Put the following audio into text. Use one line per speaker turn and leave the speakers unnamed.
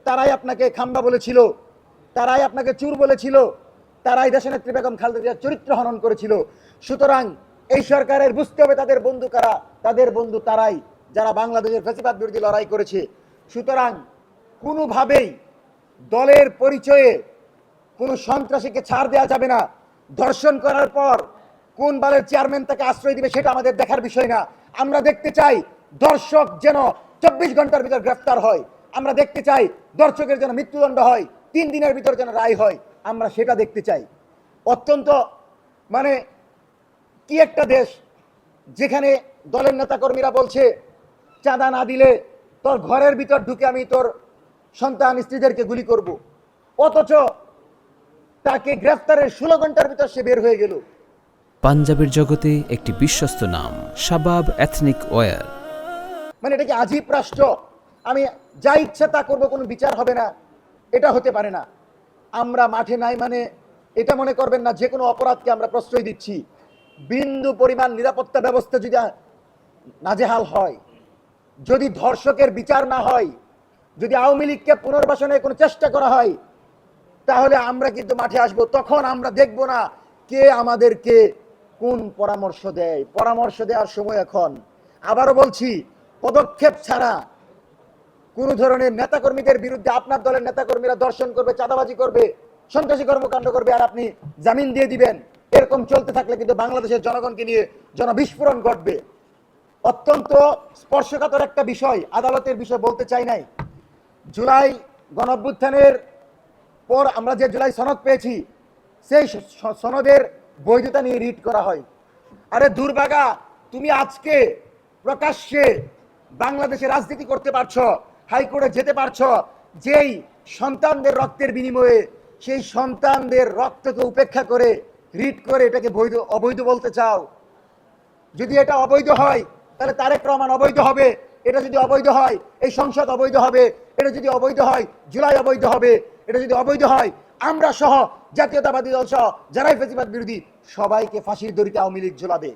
তারাই আপনাকে খাম্বা বলেছিল, তারাই আপনাকে চুর বলেছিল, তারাই দেশনেত্রী বেগম খালেদা জিয়ার চরিত্র হনন করেছিল। সুতরাং এই সরকারের বুঝতে হবে তাদের বন্ধু কারা, তাদের বন্ধু তারাই যারা বাংলাদেশের ফ্যাসিবাদ বিরোধী লড়াই করেছে। সুতরাং কোনোভাবেই দলের পরিচয়ে কোনো সন্ত্রাসীকে ছাড় দেওয়া যাবে না। ধর্ষণ করার পর কোন বালের চেয়ারম্যান তাকে আশ্রয় দিবে সেটা আমাদের দেখার বিষয় না। আমরা দেখতে চাই দর্শক যেন 24 ঘন্টার ভিতর গ্রেফতার হয়। আমরা দেখতে চাই দর্শকের যেন মৃত্যুদণ্ড হয়, 3 দিনের ভিতর যেন রায় হয়। আমরা সেটা দেখতে চাই। অত্যন্ত মানে কি একটা দেশ যেখানে দলের নেতাকর্মীরা বলছে চাঁদা না দিলে তোর ঘরের ভিতর ঢুকে আমি তোর সন্তান স্ত্রীদেরকে গুলি করব, অথচ তাকে গ্রেফতারের 16 ঘন্টার ভিতর সে বের হয়ে গেল।
পাঞ্জাবের জগতে একটি বিশ্বস্ত নাম শাবাব এথনিক ওয়্যার।
মানে এটা কি আজীব রাষ্ট্র? আমি যা ইচ্ছা তা করবো, কোনো বিচার হবে না, এটা হতে পারে না। আমরা মাঠে নাই মানে এটা মনে করবেন না যে কোনো অপরাধকে আমরা প্রশ্রয় দিচ্ছি। বিন্দু পরিমাণ নিরাপত্তা ব্যবস্থা যদি নাজেহাল হয়, যদি ধর্ষকের বিচার না হয়, যদি আওয়ামী লীগকে পুনর্বাসনের কোনো চেষ্টা করা হয়, তাহলে আমরা কিন্তু মাঠে আসব। তখন আমরা দেখব না কে আমাদেরকে কোন পরামর্শ দেয়। পরামর্শ দেওয়ার সময় এখন। আবারও বলছি, পদক্ষেপ ছাড়া কোন ধরনের নেতাকর্মীদের বিরুদ্ধে, আপনার দলের নেতাকর্মীরা দর্শন করবে, চাঁদাবাজি করবে, সন্ত্রাসী কর্মকাণ্ড করবে, আর আপনি জামিন দিয়ে দিবেন, এরকম চলতে থাকলে কিন্তু বাংলাদেশের জনগণকে নিয়ে জনবিস্ফোরণ ঘটবে। অত্যন্ত স্পর্শকাতর একটা বিষয়, আদালতের বিষয় বলতে চাই নাই। জুলাই গণঅভ্যুত্থানের পর আমরা যে জুলাই সনদ পেয়েছি, সেই সনদের বৈধতা নিয়ে রিট করা হয়। আরে দুর্ভাগা, তুমি আজকে প্রকাশ্যে বাংলাদেশে রাজনীতি করতে পারছো, হাইকোর্টে যেতে পারছো, যেই সন্তানদের রক্তের বিনিময়ে সেই সন্তানদের রক্তকে উপেক্ষা করে রিট করে এটাকে বৈধ অবৈধ বলতে চাও। যদি এটা অবৈধ হয় তাহলে তারেক রহমান অবৈধ হবে। এটা যদি অবৈধ হয় এই সংসদ অবৈধ হবে। এটা যদি অবৈধ হয় জুলাই অবৈধ হবে। এটা যদি অবৈধ হয় আমরা সহ জাতীয়তাবাদী দল সহ যারাই ফ্যাসিবাদ বিরোধী সবাইকে ফাঁসির দড়িতে আওয়ামী লীগ ঝোলাবে।